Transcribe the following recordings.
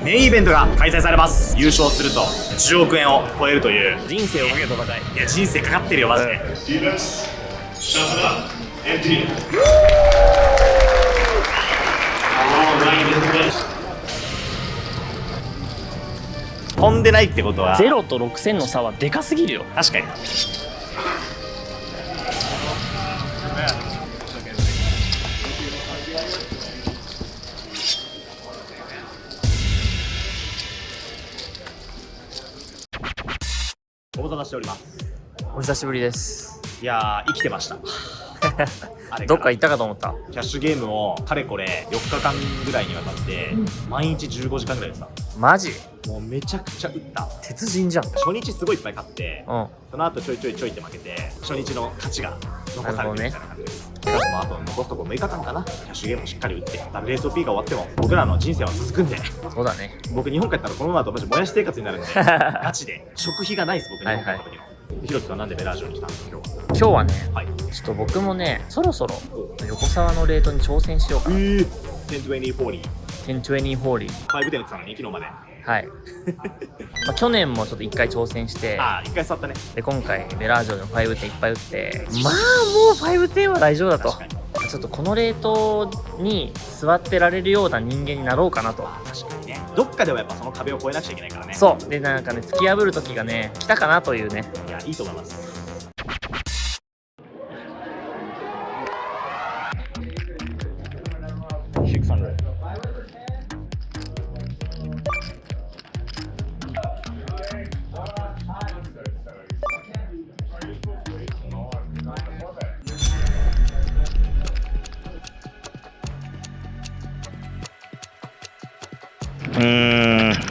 メインイベントが開催されます。優勝すると10億円を超えるという。人生をかけた戦い。いや、人生かかってるよマジで。飛んでないってことは0と6000の差はでかすぎるよ。確かに。ご無沙汰しております。お久しぶりです。いやー、生きてました。あれどっか行ったかと思った。キャッシュゲームをかれこれ4日間ぐらいにわたって毎日15時間ぐらいでさ、マジもうめちゃくちゃ打った。鉄人じゃん。初日すごいいっぱい勝って、うん。その後ちょいちょいって負けて初日の勝ちが残されてるみたいな感じです。だからもうあと残すとこ6日間かな。キャッシュゲームをしっかり打って WSOP が終わっても僕らの人生は続くんで。そうだね。僕日本帰ったらこのままだとマジもやし生活になるんでガチで食費がないです。僕日本帰った時の。ひろきくんなんでベラージョに来たんですか今日は。今日はね、はい、ちょっと僕もね、そろそろ横沢のレートに挑戦しようかな。1020 40 1020 40。5で打ってたのに昨日まで。はい。まあ去年もちょっと1回挑戦して、ああ、1回座ったね。で今回ベラージョの5点いっぱい打って、まあもう5点は大丈夫だと。ちょっとこのレートに座ってられるような人間になろうかなと。確かにね。どっかではやっぱその壁を越えなくちゃいけないからね。そうで、なんかね、突き破る時がね来たかなというね。いや、いいと思います。600。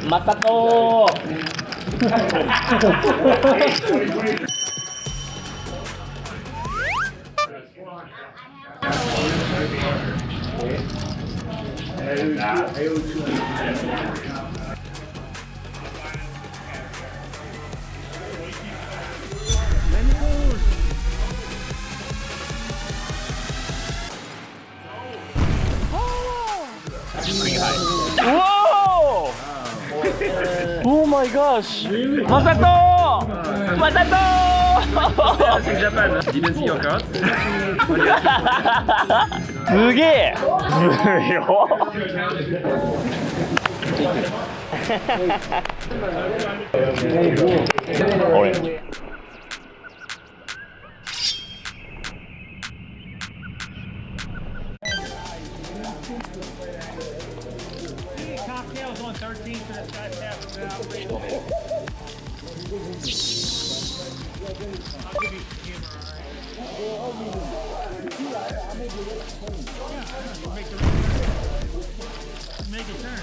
またとOh my gosh! Masato! Masato! In Japan, didn't see your cards. すげえ。すよ。俺。Cocktails on 13th for this guy's half of I'll give you humor, alright? Make a turn.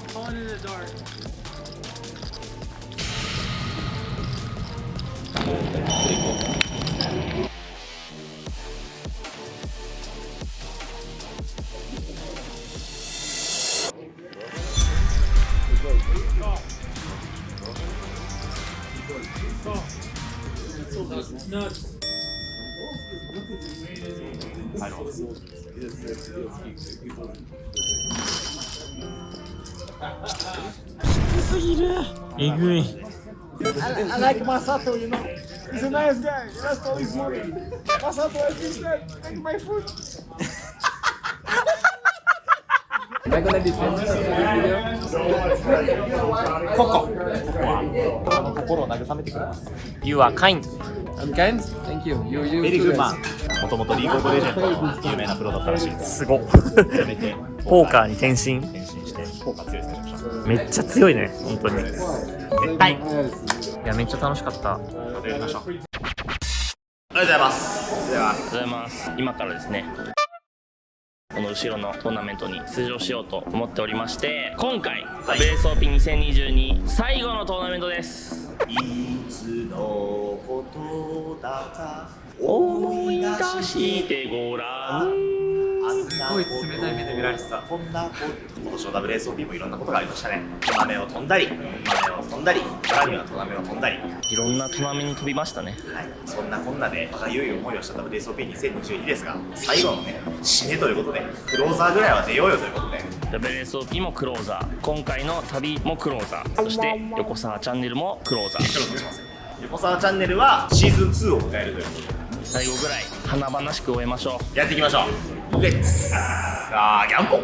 Falling in the dark. Nuts. すぎる。えぐい。I like Masato, you know. He's a nice guy. He lost all his money. Masato, I think that. Take my food. Am I gonna defend this video? ココは心を慰めてくれます。 You are kind. I'm kind? Thank you. You ベリーグ too, ッマ guys. ン。もともとリーグオブレジェンドの有名なプロだったらしいです。すごっ。やめてポーカーに転身。転身してポーカー強いですね。めっちゃ強いね、本当に。い絶対や、めっちゃ楽しかった。あまたやりましょう。ありがとうございます。ではりがとうございます。今からですね、この後ろのトーナメントに出場しようと思っておりまして、今回、WSOP2022 最後のトーナメントです。いつのことだか思いしてごらん。すごい冷たい目で見られてた。こんな今年の WSOP もいろんなことがありましたね。トナメを飛んだり、豆を飛んだり、さらにはトナメを飛んだり、いろんなトナメに飛びましたね。はい、そんなこんなで歯がゆい思いをした WSOP2022 ですが、最後のね、締めということで、クローザーぐらいは出ようよということで、WSOP もクローザー、今回の旅もクローザー、そして横澤チャンネルもクローザー。横澤チャンネルはシーズン2を迎えるということで、最後ぐらい華々しく終えましょう。やっていきましょう。レッツさあギャンボ。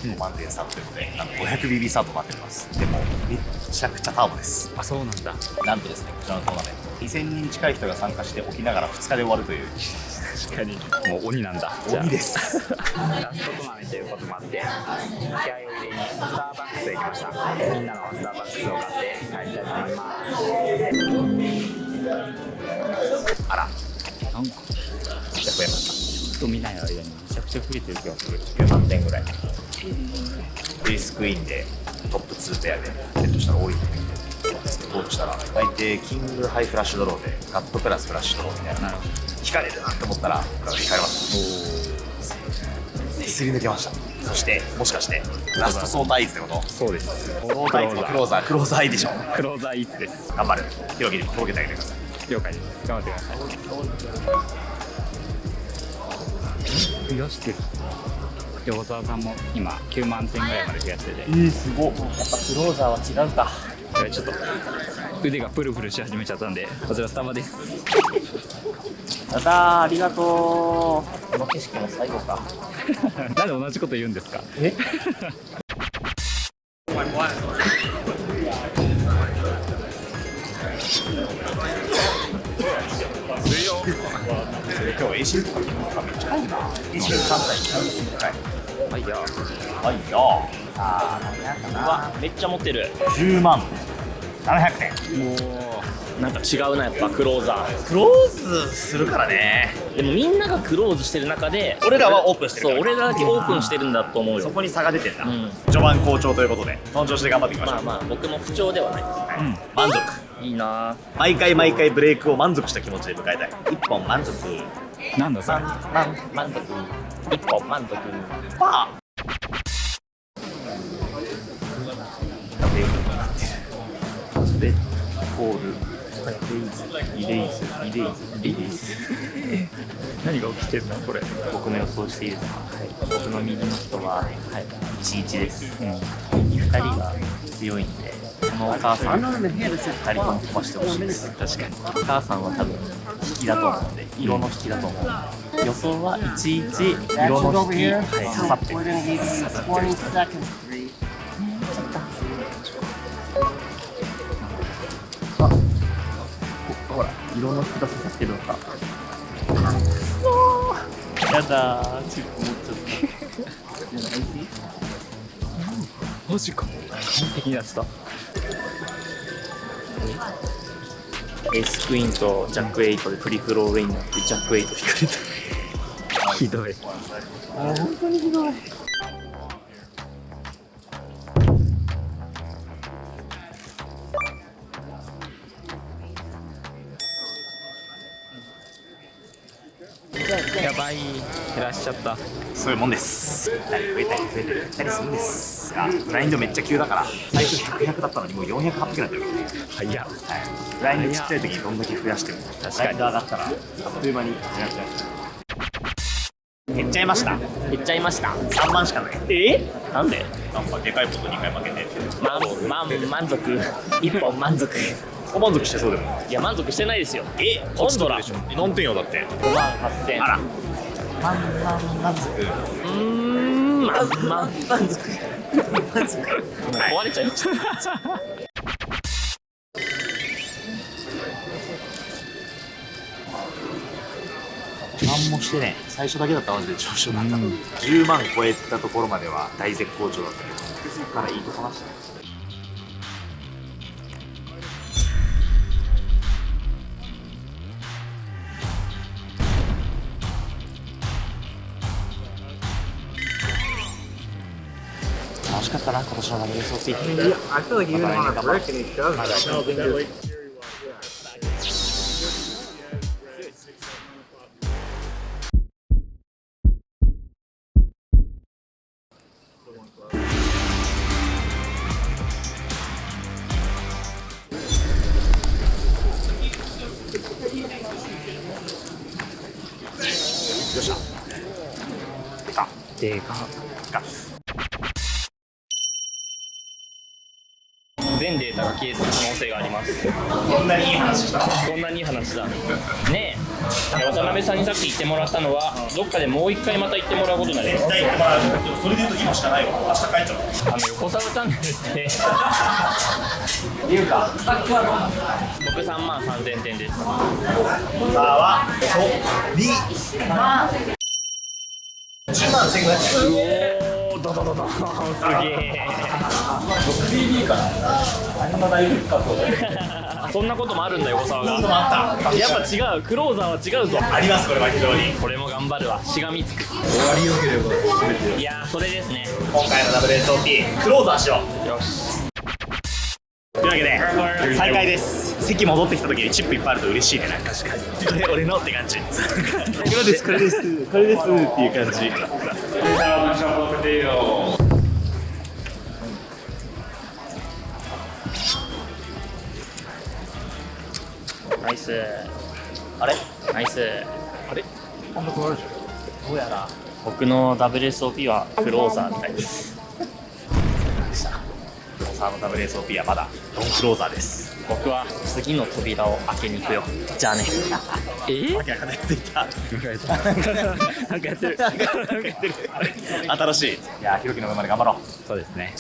5万点スタートということで、500BB スタートになっております。でもめちゃくちゃターボです。あ、そうなんだ。なんとですね、こちらのトーナメント2000人近い人が参加しておきながら2日で終わるという確かにもう鬼なんだ。鬼です。ラストトーナメントということもあって、気合を入れにスターバックスへ行きました。みんなのスターバックスを買って帰りたいと思います。あら、なんかめっちゃ増えましずっと見ない間にめちゃくちゃ増えてる気がする。た。9万点ぐらい。フェイスクイーンでトップ2ペアでセットしたら多いと思うんで、そうですね、ゴールしたら大抵キングハイフラッシュドローでガットプラスフラッシュドローみたいな。引かれるなって思ったら引かれましたね。すり抜けました。そしてもしかしてラストソーターイーツってこと？そうです。ソーターイーツのクローザーいいでしょ。クローザーイーツです。頑張る。広げに届けてあげてください。了解です。頑張ってください。増やしてる。横澤さんも今9万点ぐらいまで増やしてて。すごっ。やっぱクローザーは違うか。ちょっと腕がプルプルし始めちゃったんで、こちらスタバです。やったー、ありがとう。この景色も最後か。なんで同じこと言うんですか。え今日 AC とかめっちゃ入るな。AC 3台はいや。はいよ。さあ何やったうわな。めっちゃ持ってる。10万700点。もうなんか違うな、やっぱクローザー。クローズするからね。でもみんながクローズしてる中で俺らはオープンしてるから。そう、俺らだけオープンしてるんだと思うよ。そこに差が出てんだ。うん序盤好調ということで、その調子で頑張っていきましょう。まあまあ僕も不調ではないです。満足。いいなぁ。毎回ブレイクを満足した気持ちで迎えたい。一本満足。なんだそれ。満足。一本満足。パー。レッコール、イレイズ。何が起きてるのこれ。僕の予想しているのは、僕の右の人は、11です。2人が強いんで、このお母さん、2人とも飛ばしてほしいです。確かに。お母さんは多分、引きだと思うんで、色の引きだと思うんで、予想は11、色の引き、刺さってる。ほら、色の引きが刺さってるのか。やだー、チップ持っちゃった。マジか。完璧になってた。エースクイーンとジャック8でフリーフローレインになってジャック8引かれた。ひどい。本当にひどい。やばい。減らしちゃった。そういうもんです。2人増えたり減ったりするんですが、グラインドめっちゃ急だから最初100だったのにもう400、800になってる。早っ。はい、グラインドちっちゃい時にどんだけ増やしてもグラインド上がったらあっという間に速くなる。減っちゃいました。減っちゃいました。3万しかない。なんで？なんかでかいこと2回負けて満足。一本満足。お満足してそうでも。いや満足してないですよ。今度ら何点よだって。 5万8000。あら満足。満足。壊れちゃいました。何もしてね、最初だけだったらマジで調子よかった。10万超えたところまでは大絶好調だったけど、そこからいいとこなしだ。楽しかったかな、今年の WSOP。I feel like you didn't want to brick and he shoved it. でか全データが消えた可能性があります。こんなにいい話したこんなにいい話だねえ。渡辺さんにさっき言ってもらったのはどっかでもう一回また言ってもらうことになります。それで言うと今しかないわ。明日帰っちゃう。横澤チャンネルっていうか僕3万3000点です。は10万1500円。おおドドドドすげえそんなこともあるんだ横澤が。やっぱ違う、クローザーは違うぞ。あります。これは非常にこれも頑張るわ。しがみつく。終わりよければ全て。いやーそれですね。今回の WSOP クローザーしよう。よし。というわけで再開です。席戻ってきた時にチップいっぱいあると嬉しいね。なんか確かにこれ俺のって感じ。これですこれですこれですっていう感じ。ナイスあれナイス。あれどうやら僕の WSOP はクローザーみたいです。クローザーの WSOP はまだノンクローザーです。僕は次の扉を開けに行くよ。じゃあね。わけわかんないこと言った。なんかやってる。新しい。いやひろきの分まで頑張ろう。そうですね。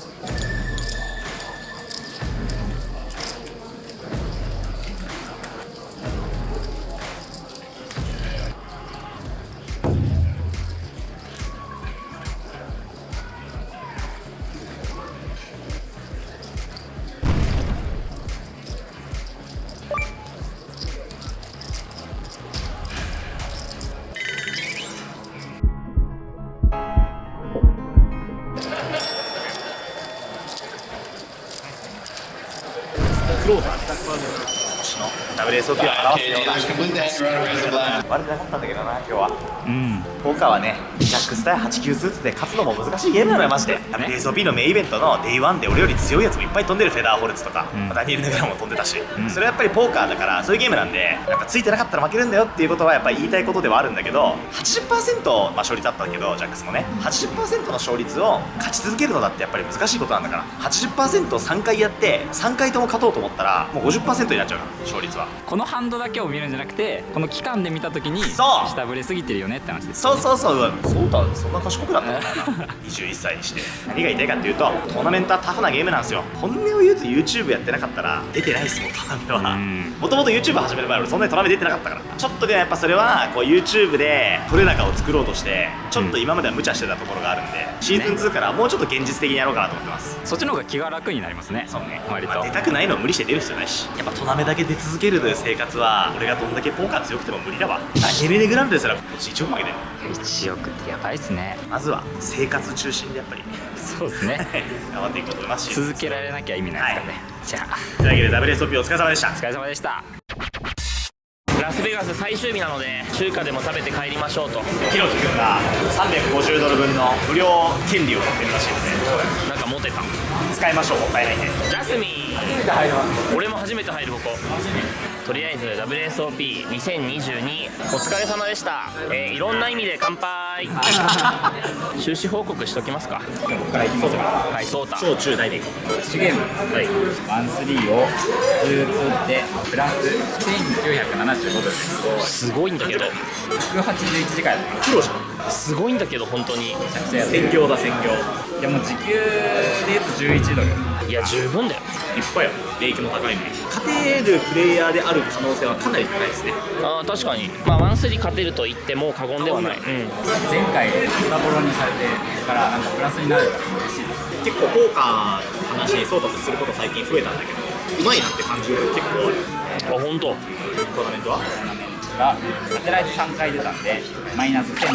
クローザーです。今年の WSOP は表すような悪くなかったんだけどな今日は。ポーカーはねジャックス対89スーツで勝つのも難しいゲームなのよマジで。WSOP のメインイベントの Day1 で俺より強いやつもいっぱい飛んでる。フェダーホルツとか、ダニエル・ネグラも飛んでたし、それはやっぱりポーカーだからそういうゲームなんでやっぱついてなかったら負けるんだよっていうことはやっぱり言いたいことではあるんだけど 80% 勝率あったけどジャックスもね 80% の勝率を勝ち続けるのだってやっぱり難しいことなんだから 80% を3回やって3回とも勝とうと思ったらもう 50% になっちゃうから勝率は。このハンドだけを見るんじゃなくてこの期間で見た時にそう下振れすぎてるよねって話です。そうそうそう、そうだ、そんな賢くなったのかな21歳にして。何が言いたいかっていうとトーナメントはタフなゲームなんですよ。本音を言うと YouTube やってなかったら出てないですもんトーナメントは。もともと YouTube 始める前俺そんなにトーナメント出てなかったからちょっとでもやっぱそれはこう YouTube で取れ高を作ろうとしてちょっと今までは無茶してたところがあるんで、シーズン2からもうちょっと現実的にやろうかなと思ってます。そっちの方が気が楽になりますね。そうね、割と、まあ出たくないのを無理して出る必要ないし、やっぱトーナメだけ出続ける生活は俺がどんだけポーカー強くても無理だわ。ダニエル・ネグランドですら今年1億負けてる。1億ってやばいっすね。まずは生活中心でやっぱりそうですね頑張っていこうと思いますし続けられなきゃ意味ないですからね、じゃあというわけで WSOP お疲れ様でした。お疲れ様でした。ラスベガス最終日なので中華でも食べて帰りましょうと。ひろきくんが350ドル分の無料権利を持ってるらしいのでなんかモテた。使いましょう。もったいないんで。ジャスミン俺も初めて入るここ。とりあえず WSOP2022 お疲れ様でした。いろんな意味で乾杯収支報告しときますか。ここからいきますか。はい、そうた小中大でいこう。1ゲーム、はい、1-3をずーっと打ってプラス1975ドルです。すごいんだけど181時間やってます。プロじゃん。すごいんだけど本当に。めちゃくちゃやってる。専業だ専業。いやもう時給で言うと11ドル。いや十分だよ。いっぱいや利益の高いね。勝てるプレイヤーである可能性はかなり高いですね。ああ確かにまあ1-3勝てると言っても過言ではない。前回ボラボロにされてからなんかプラスになるから嬉しいです。結構ポーカーの話に総括すること最近増えたんだけどうまいなって感じること結構ある。あ本当。トーナメントはがサテライト3回出たんでマイナス1740です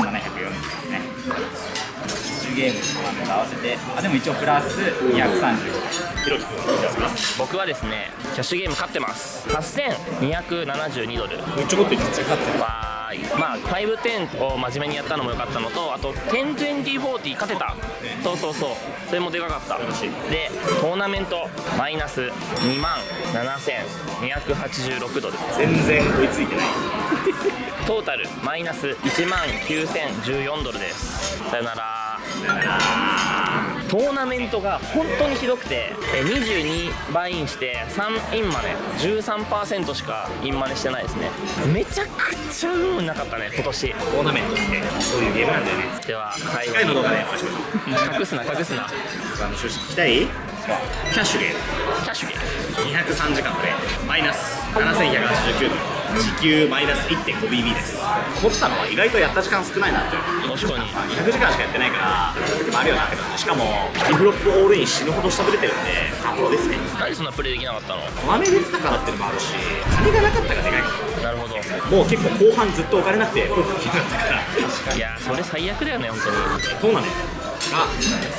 ね。ッシュゲームとかと合わせて、でも一応プラス235。ひろきくんどうですか？僕はですねキャッシュゲーム勝ってます。8272ドル。めっちゃ勝ってる。めっちゃ勝ってる。まあ510を真面目にやったのも良かったのと、あと102040勝てた。そうそれもでかかった。でトーナメントマイナス27286ドル。全然追いついてない。トータルマイナス19014ドルです。さよなら。トーナメントが本当にひどくて、22倍インして3インマネ 13% しかインマネしてないですね。めちゃくちゃ運なかったね今年。トーナメントってそういうゲームなんだよね。では最次回の動画でお会いしましょう。隠すな出資聞きたい？キャッシュゲームキャッシュゲーム203時間プレイマイナス7189ドル、時給マイナス 1.5BB です。思ったのは意外とやった時間少ないなって。確かに200時間しかやってないから時もあるよなって感じ。しかもディフロップオールイン死ぬほど下振れてるんで多忙ですね。何でそんなプレイできなかったの？マネ出てたからっていうのもあるし、金がなかったがでかいかなるほど。ら。もう結構後半ずっとお金なくて報告できなかったから。いやそれ最悪だよね本当に。トーナメントが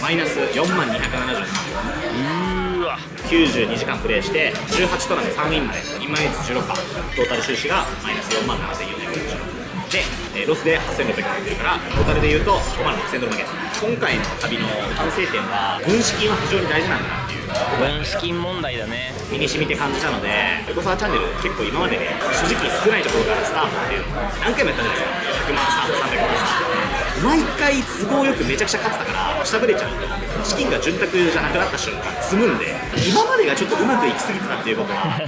マイナス40270。うわ92時間プレイして18トラで3インまでインマネ率 16%、 トータル収支がマイナス47450で、ロスで8600円ってるからトータルでいうと5万6000ドル負け。今回の旅の反省点は軍資金は非常に大事なんだなっていう軍資金問題だね。身に染みて感じたので、横澤チャンネル結構今までね正直少ないところからスタートっていうのを何回もやったじゃないですか。100万スタート300万スタート毎回都合よくめちゃくちゃ勝ってたから下振れちゃうと資金が潤沢じゃなくなった瞬間積むんで、今までがちょっとうまくいきすぎてたっていうことは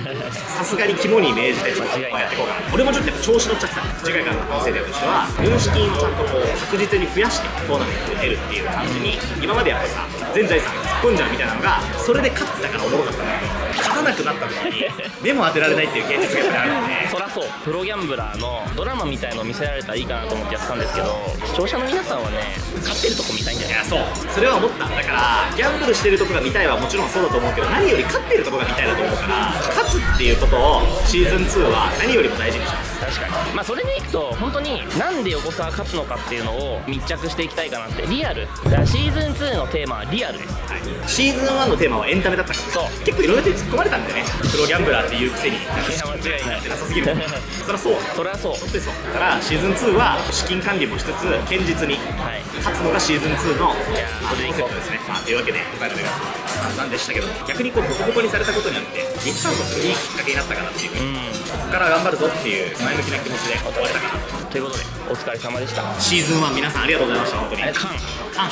さすがに肝に銘じてちょっとやっていこうかな。俺もちょっとやっぱ調子乗っちゃってた。次回からの反省点としては軍資金をちゃんとこう確実に増やしてトーナメントで出るっていう感じに、今までやっぱさ全財産突っ込んじゃうみたいなのがそれで勝ったからおもろかったんだけど、勝たなくなった時に目も当てられないっていう現実がやっぱりあるんで。そらそう、プロギャンブラーのドラマみたいのを見せられたらいいかなと思ってやってたんですけど、視聴者の皆さんはね勝ってるとこ見たいんじゃない？いやそうそれは思った。だからギャンブルしてるとこが見たいはもちろんそうだと思うけど、何より勝ってるとこが見たいだと思うから、勝つっていうことをシーズン2は何よりも大事にします。確かに。まあそれでいくと本当になんで横澤勝つのかっていうのを密着していきたいかなって。リアルだからシーズン2のテーマはリアルです。はい、シーズン1のテーマはエンタメだったから、そう結構いろいろと突っ込まれたんだよね。プロギャンブラーっていうくせにいや間違いないなさすぎるそりゃそうそれはそう。本当にそうだからシーズン2は資金管理もしつつ堅実にはい。勝つのがシーズン2のいやコンセプトですね。まあ、というわけで今回の目が散々でしたけど、逆にこうボコボコにされたことによってリスタートするいいきっかけになったかなっていう、ここから頑張るぞっていう前向きな気持ちで終われたかなということでお疲れ様でした。シーズン1皆さんありがとうございました。本当にあれカンカン